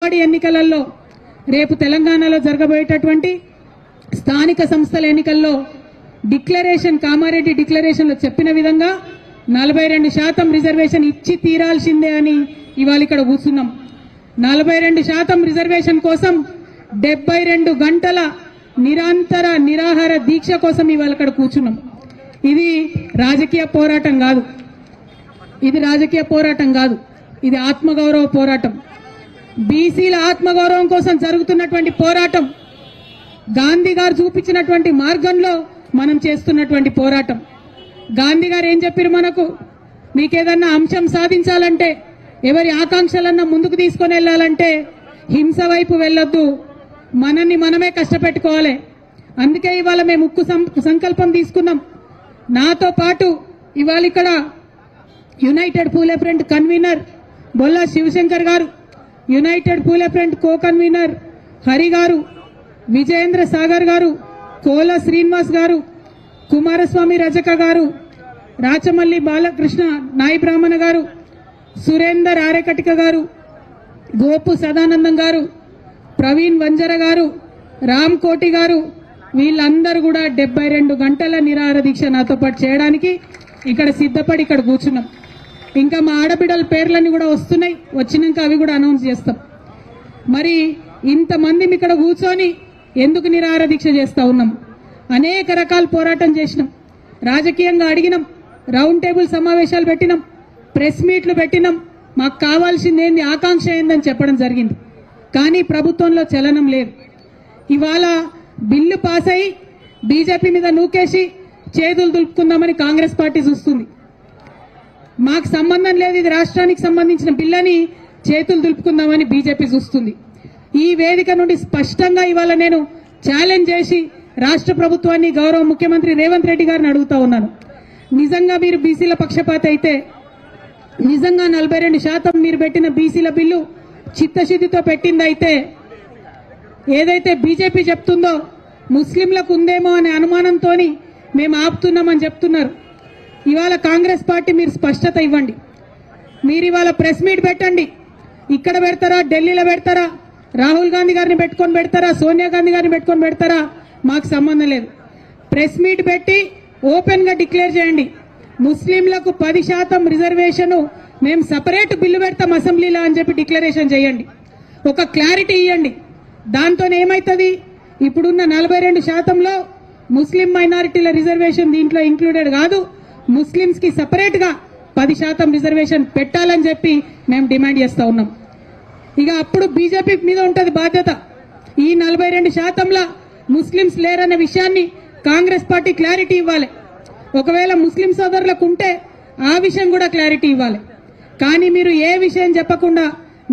Body ఎన్నికలలో రేపు తెలంగాణలో జరగబోయేటటువంటి స్థానిక సంస్థల ఎన్నికల్లో డిక్లరేషన్ కామారెడ్డి డిక్లరేషన్లో చెప్పిన విధంగా 42% రిజర్వేషన్ ఇచ్చి తీరాల్సిందే అని ఇవాళ ఇక్కడ కూర్చున్నాం. 42% రిజర్వేషన్ కోసం 72 గంటల నిరంతర నిరాహార దీక్ష కోసం ఇవాళ ఇక్కడ కూర్చున్నాం. ఇది రాజకీయ పోరాటం కాదు, ఇది ఆత్మగౌరవ పోరాటం. బీసీల ఆత్మగౌరవం కోసం జరుగుతున్నటువంటి పోరాటం, గాంధీ గారు చూపించినటువంటి మార్గంలో మనం చేస్తున్నటువంటి పోరాటం. గాంధీ గారు ఏం చెప్పారు మనకు? మీకేదన్నా అంశం సాధించాలంటే, ఎవరి ఆకాంక్షలన్నా ముందుకు తీసుకొని వెళ్ళాలంటే హింస వైపు వెళ్ళొద్దు, మనల్ని మనమే కష్టపెట్టుకోవాలి. అందుకే ఇవాళ మేము ఉక్కు సంకల్పం తీసుకున్నాం. నాతో పాటు ఇవాళ ఇక్కడ యునైటెడ్ పూలే ఫ్రంట్ కన్వీనర్ బొల్లా శివశంకర్ గారు, యునైటెడ్ పూలే ఫ్రంట్ కో కన్వీనర్ హరి గారు, విజయేంద్ర సాగర్ గారు, కోల శ్రీనివాస్ గారు, కుమారస్వామి రజక గారు, రాచమల్లి బాలకృష్ణ నాయి బ్రాహ్మణ గారు, సురేందర్ ఆరేకటిక గారు, గోపు సదానందం గారు, ప్రవీణ్ వంజర గారు, రామ్ కోటి గారు, వీళ్ళందరూ కూడా 72 గంటల నిరాహార దీక్ష నాతో పాటు చేయడానికి ఇక్కడ సిద్ధపడి ఇక్కడ కూర్చున్నాం. ఇంకా మా ఆడబిడ్డల పేర్లన్నీ కూడా వస్తున్నాయి, వచ్చినాక అవి కూడా అనౌన్స్ చేస్తాం. మరి ఇంతమంది ఇక్కడ కూర్చొని ఎందుకు నిరాహార దీక్ష చేస్తా ఉన్నాం? అనేక రకాల పోరాటం చేసినాం, రాజకీయంగా అడిగినాం, రౌండ్ టేబుల్ సమావేశాలు పెట్టినాం, ప్రెస్ మీట్లు పెట్టినాం, మాకు కావాల్సింది ఏంది, ఆకాంక్ష ఏందని చెప్పడం జరిగింది. కానీ ప్రభుత్వంలో చలనం లేదు. ఇవాళ బిల్లు పాస్ అయి బీజేపీ మీద నూకేసి చేతులు దులుపుకుందామని కాంగ్రెస్ పార్టీ చూస్తుంది. మాకు సంబంధం లేదు, ఇది రాష్ట్రానికి సంబంధించిన బిల్లని చేతులు దులుపుకుందామని బీజేపీ చూస్తుంది. ఈ వేదిక నుండి స్పష్టంగా ఇవాళ నేను ఛాలెంజ్ చేసి రాష్ట్ర ప్రభుత్వాన్ని, గౌరవ ముఖ్యమంత్రి రేవంత్ రెడ్డి గారిని అడుగుతా ఉన్నాను. నిజంగా మీరు బీసీల పక్షపాత అయితే, నిజంగా 42% మీరు పెట్టిన బీసీల బిల్లు చిత్తశుద్ధితో పెట్టిందైతే, ఏదైతే బీజేపీ చెప్తుందో ముస్లింలకు ఉందేమో అనే అనుమానంతో మేము ఆపుతున్నామని చెప్తున్నారు. ఇవాళ కాంగ్రెస్ పార్టీ మీరు స్పష్టత ఇవ్వండి. మీరు ఇవాళ ప్రెస్ మీట్ పెట్టండి. ఇక్కడ పెడతారా, ఢిల్లీలో పెడతారా, రాహుల్ గాంధీ గారిని పెట్టుకొని పెడతారా, సోనియా గాంధీ గారిని పెట్టుకొని పెడతారా, మాకు సంబంధం లేదు. ప్రెస్ మీట్ పెట్టి ఓపెన్ గా డిక్లేర్ చేయండి, ముస్లింలకు 10% రిజర్వేషన్ మేము సపరేట్ బిల్లు పెడతాం అసెంబ్లీలో అని చెప్పి డిక్లరేషన్ చేయండి. ఒక క్లారిటీ ఇవ్వండి. దాంతో ఏమైతుంది, ఇప్పుడున్న 42%లో ముస్లిం మైనారిటీల రిజర్వేషన్ దీంట్లో ఇంక్లూడెడ్ కాదు, ముస్లింస్ కి సపరేట్ గా 10% రిజర్వేషన్ పెట్టాలని చెప్పి మేము డిమాండ్ చేస్తా ఉన్నాం. ఇక అప్పుడు బీజేపీ మీద ఉంటది బాధ్యత. ఈ 42%లా ముస్లింస్ లేరనే విషయాన్ని కాంగ్రెస్ పార్టీ క్లారిటీ ఇవ్వాలి. ఒకవేళ ముస్లిం సోదరులకు ఉంటే ఆ విషయం కూడా క్లారిటీ ఇవ్వాలి. కానీ మీరు ఏ విషయం చెప్పకుండా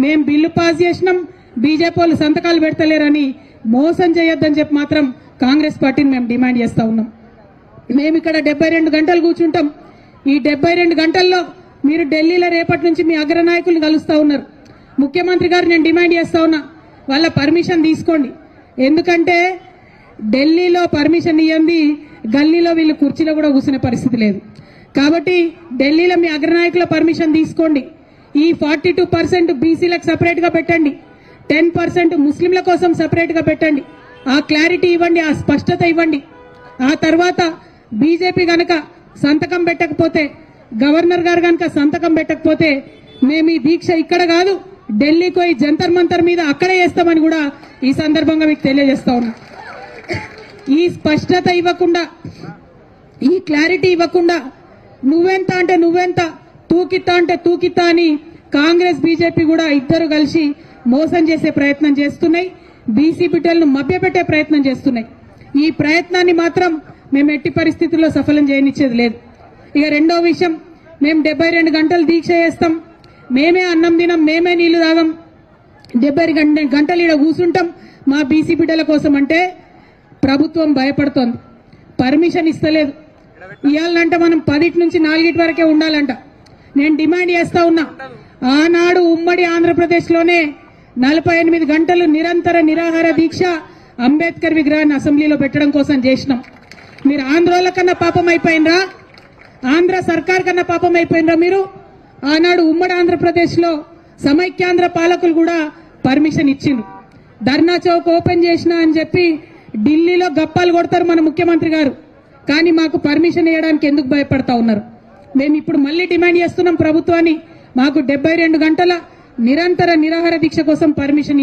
మేము బిల్లు పాస్ చేసినాం, బీజేపీ వాళ్ళు సంతకాలు పెడతలేరని మోసం చేయొద్దని చెప్పి మాత్రం కాంగ్రెస్ పార్టీని మేము డిమాండ్ చేస్తా ఉన్నాం. మేము ఇక్కడ 72 గంటలు కూర్చుంటాం. ఈ 72 గంటల్లో మీరు ఢిల్లీలో రేపటి నుంచి మీ అగ్రనాయకులు కలుస్తా ఉన్నారు. ముఖ్యమంత్రి గారు నేను డిమాండ్ చేస్తా ఉన్నా, వాళ్ళ పర్మిషన్ తీసుకోండి. ఎందుకంటే ఢిల్లీలో పర్మిషన్ ఇవ్వండి, గల్లీలో వీళ్ళు కుర్చీలో కూడా కూర్చునే పరిస్థితి లేదు. కాబట్టి ఢిల్లీలో మీ అగ్రనాయకుల పర్మిషన్ తీసుకోండి. ఈ 42% బీసీలకు సపరేట్ గా పెట్టండి, 10% ముస్లింల కోసం సపరేట్ గా పెట్టండి. ఆ క్లారిటీ ఇవ్వండి, ఆ స్పష్టత ఇవ్వండి. ఆ తర్వాత బీజేపీ గనక సంతకం పెట్టకపోతే, గవర్నర్ గారు గనక సంతకం పెట్టకపోతే మేము ఈ దీక్ష ఇక్కడ కాదు ఢిల్లీకి పోయి జంతర్ మంతర్ మీద అక్కడే చేస్తామని కూడా ఈ సందర్భంగా మీకు తెలియజేస్తా ఉన్నా. ఈ స్పష్టత ఇవ్వకుండా, ఈ క్లారిటీ ఇవ్వకుండా నువ్వెంత అంటే నువ్వెంత, తూకిత్తా అంటే తూకిత్తా అని కాంగ్రెస్ బీజేపీ కూడా ఇద్దరు కలిసి మోసం చేసే ప్రయత్నం చేస్తున్నాయి, బీసీ బిడ్డలను మభ్యపెట్టే ప్రయత్నం చేస్తున్నాయి. ఈ ప్రయత్నాన్ని మాత్రం మేము ఎట్టి పరిస్థితుల్లో సఫలం చేయనిచ్చేది లేదు. ఇక రెండో విషయం, మేము 72 గంటలు దీక్ష చేస్తాం, మేమే అన్నం తినం, మేమే నీళ్లు తాగం, 72 గంటలు ఇక్కడ కూర్చుంటాం మా బీసీ బిడ్డల కోసం అంటే ప్రభుత్వం భయపడుతోంది, పర్మిషన్ ఇస్తలేదు. ఇవాళంటే మనం 10 నుంచి 4 వరకే ఉండాలంట. నేను డిమాండ్ చేస్తా ఉన్నా, ఆనాడు ఉమ్మడి ఆంధ్రప్రదేశ్ లోనే 48 గంటలు నిరంతర నిరాహార దీక్ష అంబేద్కర్ విగ్రహాన్ని అసెంబ్లీలో పెట్టడం కోసం చేసినాం. మీరు ఆంధ్రోల కన్నా పాపం అయిపోయినరా, ఆంధ్ర సర్కార్ కన్నా పాపం అయిపోయినరా మీరు? ఆనాడు ఉమ్మడి ఆంధ్రప్రదేశ్ లో సమైక్యాంధ్ర పాలకులు కూడా పర్మిషన్ ఇచ్చిండు. ధర్నా చౌక్ ఓపెన్ చేసినా అని చెప్పి ఢిల్లీలో గప్పాలు కొడతారు మన ముఖ్యమంత్రి గారు. కానీ మాకు పర్మిషన్ ఇవ్వడానికి ఎందుకు భయపడతా ఉన్నారు? మేము ఇప్పుడు మళ్ళీ డిమాండ్ చేస్తున్నాం ప్రభుత్వాన్ని, మాకు 72 గంటల నిరంతర నిరాహార దీక్ష కోసం పర్మిషన్